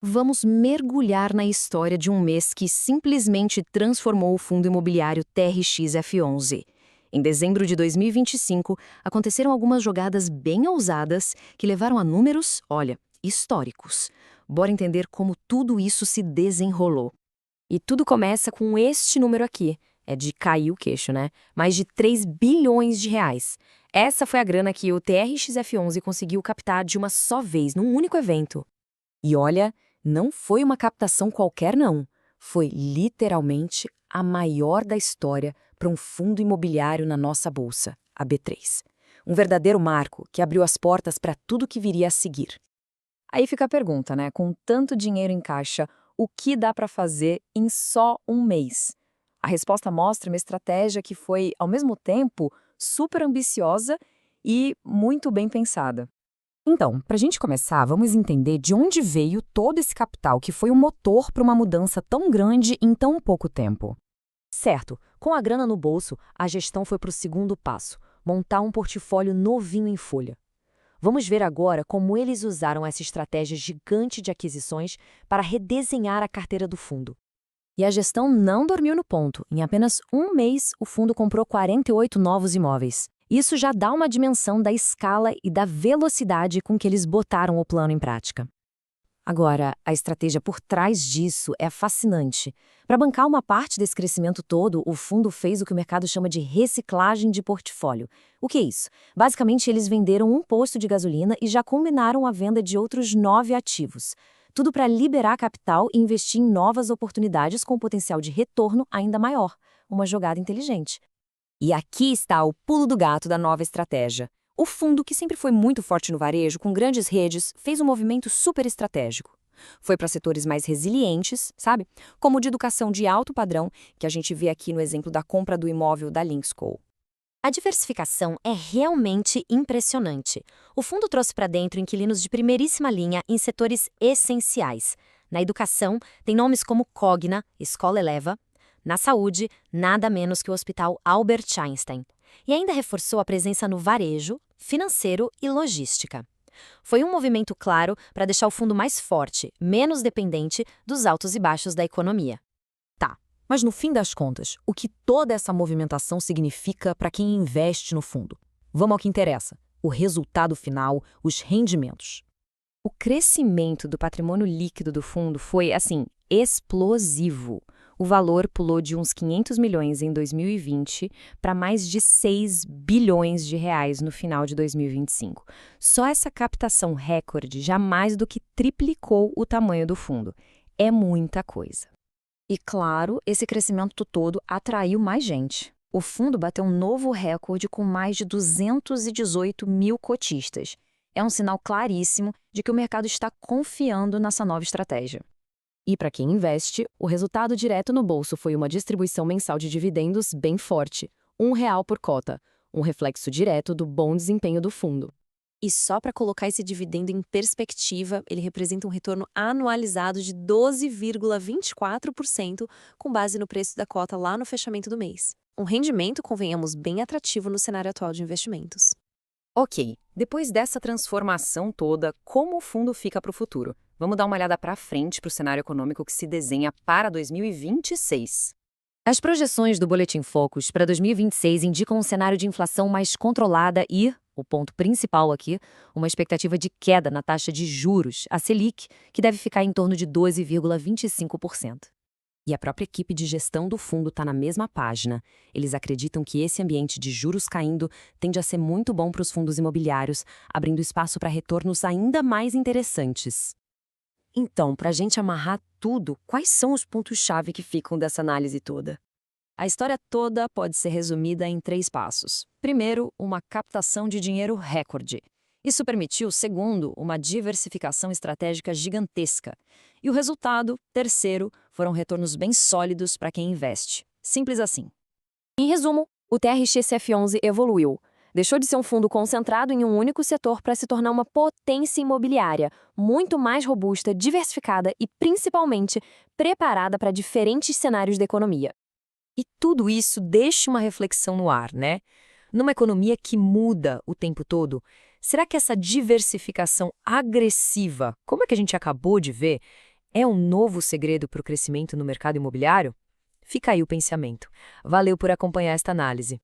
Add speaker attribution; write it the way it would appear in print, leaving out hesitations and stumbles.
Speaker 1: Vamos mergulhar na história de um mês que simplesmente transformou o fundo imobiliário TRX-F11. Em dezembro de 2025, aconteceram algumas jogadas bem ousadas que levaram a números, olha, históricos. Bora entender como tudo isso se desenrolou. E tudo começa com este número aqui. É de cair o queixo, né? Mais de 3 bilhões de reais. Essa foi a grana que o TRX-F11 conseguiu captar de uma só vez, num único evento. E olha, não foi uma captação qualquer, não. Foi literalmente a maior da história para um fundo imobiliário na nossa bolsa, a B3. Um verdadeiro marco que abriu as portas para tudo que viria a seguir. Aí fica a pergunta, né? Com tanto dinheiro em caixa, o que dá para fazer em só um mês? A resposta mostra uma estratégia que foi, ao mesmo tempo, super ambiciosa e muito bem pensada. Então, para a gente começar, vamos entender de onde veio todo esse capital que foi o motor para uma mudança tão grande em tão pouco tempo. Certo, com a grana no bolso, a gestão foi para o segundo passo, montar um portfólio novinho em folha. Vamos ver agora como eles usaram essa estratégia gigante de aquisições para redesenhar a carteira do fundo. E a gestão não dormiu no ponto. Em apenas um mês, o fundo comprou 48 novos imóveis. Isso já dá uma dimensão da escala e da velocidade com que eles botaram o plano em prática. Agora, a estratégia por trás disso é fascinante. Para bancar uma parte desse crescimento todo, o fundo fez o que o mercado chama de reciclagem de portfólio. O que é isso? Basicamente, eles venderam um posto de gasolina e já combinaram a venda de outros 9 ativos. Tudo para liberar capital e investir em novas oportunidades com potencial de retorno ainda maior. Uma jogada inteligente. E aqui está o pulo do gato da nova estratégia. O fundo, que sempre foi muito forte no varejo, com grandes redes, fez um movimento super estratégico. Foi para setores mais resilientes, sabe? Como o de educação de alto padrão, que a gente vê aqui no exemplo da compra do imóvel da Lynxco. A diversificação é realmente impressionante. O fundo trouxe para dentro inquilinos de primeiríssima linha em setores essenciais. Na educação, tem nomes como Cogna, Escola Eleva. Na saúde, nada menos que o Hospital Albert Einstein. E ainda reforçou a presença no varejo, financeiro e logística. Foi um movimento claro para deixar o fundo mais forte, menos dependente dos altos e baixos da economia. Tá, mas no fim das contas, o que toda essa movimentação significa para quem investe no fundo? Vamos ao que interessa: o resultado final, os rendimentos. O crescimento do patrimônio líquido do fundo foi, assim, explosivo. O valor pulou de uns 500 milhões em 2020 para mais de 6 bilhões de reais no final de 2025. Só essa captação recorde já mais do que triplicou o tamanho do fundo. É muita coisa. E claro, esse crescimento todo atraiu mais gente. O fundo bateu um novo recorde com mais de 218 mil cotistas. É um sinal claríssimo de que o mercado está confiando nessa nova estratégia. E para quem investe, o resultado direto no bolso foi uma distribuição mensal de dividendos bem forte, R$ 1 por cota, um reflexo direto do bom desempenho do fundo. E só para colocar esse dividendo em perspectiva, ele representa um retorno anualizado de 12,24%, com base no preço da cota lá no fechamento do mês. Um rendimento, convenhamos, bem atrativo no cenário atual de investimentos. Ok, depois dessa transformação toda, como o fundo fica para o futuro? Vamos dar uma olhada para frente para o cenário econômico que se desenha para 2026. As projeções do Boletim Focus para 2026 indicam um cenário de inflação mais controlada e, o ponto principal aqui, uma expectativa de queda na taxa de juros, a Selic, que deve ficar em torno de 12,25%. E a própria equipe de gestão do fundo está na mesma página. Eles acreditam que esse ambiente de juros caindo tende a ser muito bom para os fundos imobiliários, abrindo espaço para retornos ainda mais interessantes. Então, para a gente amarrar tudo, quais são os pontos-chave que ficam dessa análise toda? A história toda pode ser resumida em 3 passos. Primeiro, uma captação de dinheiro recorde. Isso permitiu, segundo, uma diversificação estratégica gigantesca. E o resultado, terceiro, foram retornos bem sólidos para quem investe. Simples assim. Em resumo, o TRX-F11 evoluiu. Deixou de ser um fundo concentrado em um único setor para se tornar uma potência imobiliária, muito mais robusta, diversificada e, principalmente, preparada para diferentes cenários da economia. E tudo isso deixa uma reflexão no ar, né? Numa economia que muda o tempo todo, será que essa diversificação agressiva, como é que a gente acabou de ver,
Speaker 2: É um novo segredo para o crescimento no mercado imobiliário? Fica aí o pensamento. Valeu por acompanhar esta análise.